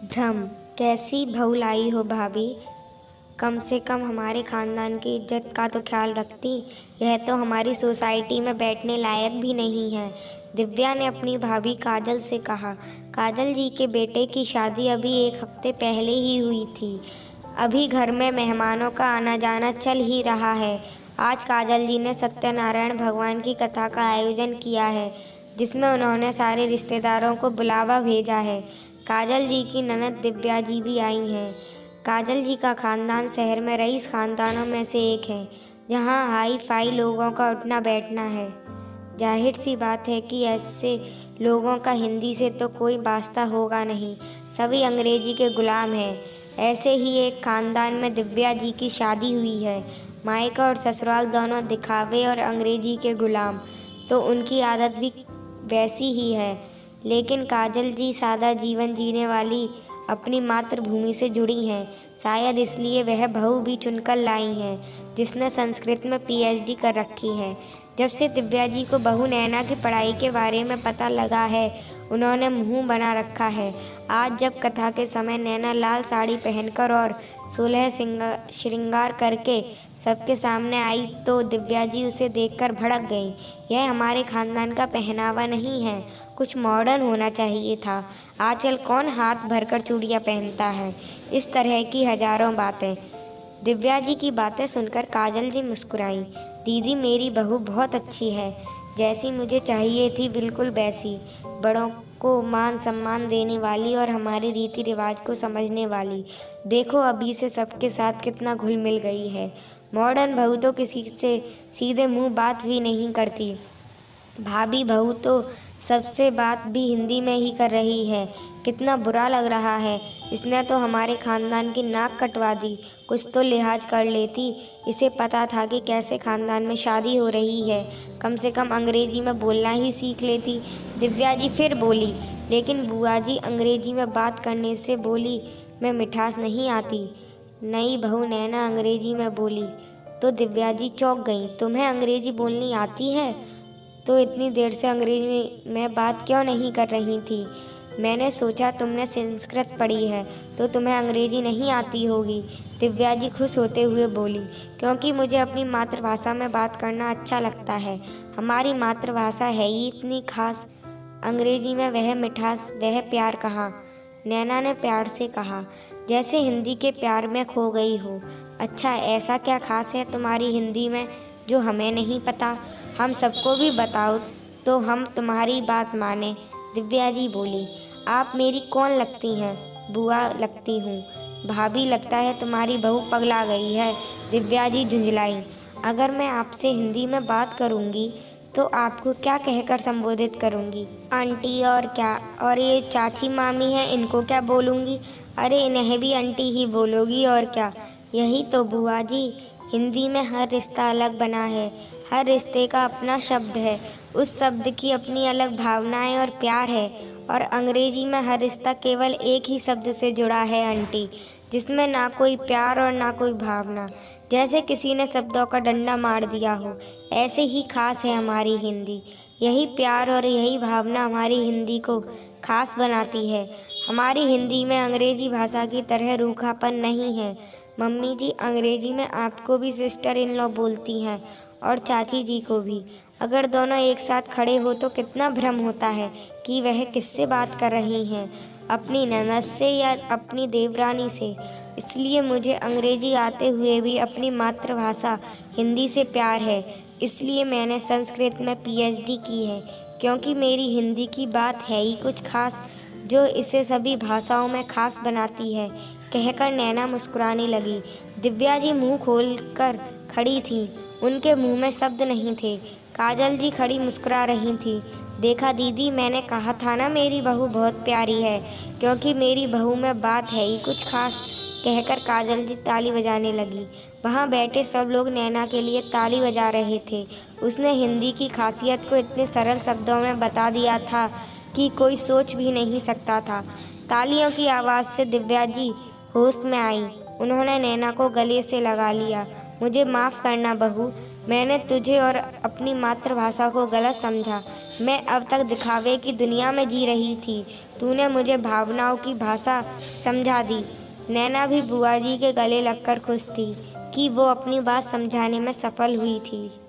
भ्रम, कैसी बहू लाई हो भाभी। कम से कम हमारे खानदान की इज्जत का तो ख्याल रखती। यह तो हमारी सोसाइटी में बैठने लायक भी नहीं है। दिव्या ने अपनी भाभी काजल से कहा। काजल जी के बेटे की शादी अभी 1 हफ्ते पहले ही हुई थी। अभी घर में मेहमानों का आना जाना चल ही रहा है। आज काजल जी ने सत्यनारायण भगवान की कथा का आयोजन किया है, जिसमें उन्होंने सारे रिश्तेदारों को बुलावा भेजा है। काजल जी की ननद दिव्या जी भी आई हैं। काजल जी का खानदान शहर में रईस खानदानों में से एक है, जहां हाई फाई लोगों का उठना बैठना है। जाहिर सी बात है कि ऐसे लोगों का हिंदी से तो कोई वास्ता होगा नहीं, सभी अंग्रेजी के गुलाम हैं। ऐसे ही एक खानदान में दिव्या जी की शादी हुई है। मायका और ससुराल दोनों दिखावे और अंग्रेजी के गुलाम, तो उनकी आदत भी वैसी ही है। लेकिन काजल जी सादा जीवन जीने वाली, अपनी मातृभूमि से जुड़ी हैं। शायद इसलिए वह बहू भी चुनकर लाई हैं, जिसने संस्कृत में पीएचडी कर रखी है। जब से दिव्या जी को बहू नैना की पढ़ाई के बारे में पता लगा है, उन्होंने मुंह बना रखा है। आज जब कथा के समय नैना लाल साड़ी पहनकर और 16 श्रृंगार करके सबके सामने आई, तो दिव्या जी उसे देखकर भड़क गई। यह हमारे खानदान का पहनावा नहीं है, कुछ मॉडर्न होना चाहिए था। आजकल कौन हाथ भरकर चूड़ियाँ पहनता है। इस तरह की हजारों बातें। दिव्या जी की बातें सुनकर काजल जी मुस्कुराई। दीदी, मेरी बहू बहुत अच्छी है, जैसी मुझे चाहिए थी बिल्कुल वैसी। बड़ों को मान सम्मान देने वाली और हमारे रीति रिवाज को समझने वाली। देखो अभी से सबके साथ कितना घुल मिल गई है। मॉडर्न बहू तो किसी से सीधे मुंह बात भी नहीं करती। भाभी बहू तो सबसे बात भी हिंदी में ही कर रही है। कितना बुरा लग रहा है। इसने तो हमारे खानदान की नाक कटवा दी। कुछ तो लिहाज कर लेती। इसे पता था कि कैसे खानदान में शादी हो रही है। कम से कम अंग्रेजी में बोलना ही सीख लेती। दिव्या जी फिर बोली, लेकिन बुआ जी, अंग्रेजी में बात करने से बोली में मिठास नहीं आती। नई बहू नैना अंग्रेजी में बोली तो दिव्या जी चौंक गई। तुम्हें अंग्रेजी बोलनी आती है? तो इतनी देर से अंग्रेजी में बात क्यों नहीं कर रही थी? मैंने सोचा तुमने संस्कृत पढ़ी है तो तुम्हें अंग्रेजी नहीं आती होगी। दिव्या जी खुश होते हुए बोली, क्योंकि मुझे अपनी मातृभाषा में बात करना अच्छा लगता है। हमारी मातृभाषा है ही इतनी खास। अंग्रेजी में वह मिठास, वह प्यार कहाँ? नैना ने प्यार से कहा, जैसे हिंदी के प्यार में खो गई हो। अच्छा, ऐसा क्या खास है तुम्हारी हिंदी में जो हमें नहीं पता? हम सबको भी बताओ तो हम तुम्हारी बात माने। दिव्या जी बोली, आप मेरी कौन लगती हैं? बुआ लगती हूँ। भाभी, लगता है तुम्हारी बहू पगला गई है। दिव्या जी झुंझलाई। अगर मैं आपसे हिंदी में बात करूँगी तो आपको क्या कहकर संबोधित करूँगी? आंटी और क्या? और ये चाची मामी हैं, इनको क्या बोलूँगी? अरे इन्हें भी आंटी ही बोलोगी और क्या। यही तो बुआ जी, हिंदी में हर रिश्ता अलग बना है। हर रिश्ते का अपना शब्द है, उस शब्द की अपनी अलग भावनाएं और प्यार है। और अंग्रेजी में हर रिश्ता केवल एक ही शब्द से जुड़ा है आंटी, जिसमें ना कोई प्यार और ना कोई भावना। जैसे किसी ने शब्दों का डंडा मार दिया हो। ऐसे ही खास है हमारी हिंदी। यही प्यार और यही भावना हमारी हिंदी को खास बनाती है। हमारी हिंदी में अंग्रेजी भाषा की तरह रूखापन नहीं है। मम्मी जी, अंग्रेजी में आपको भी सिस्टर इन लॉ बोलती हैं और चाची जी को भी। अगर दोनों एक साथ खड़े हो तो कितना भ्रम होता है कि वह किससे बात कर रही हैं, अपनी ननद से या अपनी देवरानी से। इसलिए मुझे अंग्रेजी आते हुए भी अपनी मातृभाषा हिंदी से प्यार है। इसलिए मैंने संस्कृत में पीएचडी की है, क्योंकि मेरी हिंदी की बात है ही कुछ खास, जो इसे सभी भाषाओं में खास बनाती है। कहकर नैना मुस्कुराने लगी। दिव्या जी मुँह खोलकर खड़ी थीं। उनके मुंह में शब्द नहीं थे। काजल जी खड़ी मुस्कुरा रही थी। देखा दीदी, मैंने कहा था ना मेरी बहू बहुत प्यारी है, क्योंकि मेरी बहू में बात है ही कुछ खास। कहकर काजल जी ताली बजाने लगी। वहाँ बैठे सब लोग नैना के लिए ताली बजा रहे थे। उसने हिंदी की खासियत को इतने सरल शब्दों में बता दिया था कि कोई सोच भी नहीं सकता था। तालियों की आवाज़ से दिव्या जी होश में आई। उन्होंने नैना को गले से लगा लिया। मुझे माफ़ करना बहू, मैंने तुझे और अपनी मातृभाषा को गलत समझा। मैं अब तक दिखावे की दुनिया में जी रही थी। तूने मुझे भावनाओं की भाषा समझा दी। नैना भी बुआ जी के गले लगकर खुश थी कि वो अपनी बात समझाने में सफल हुई थी।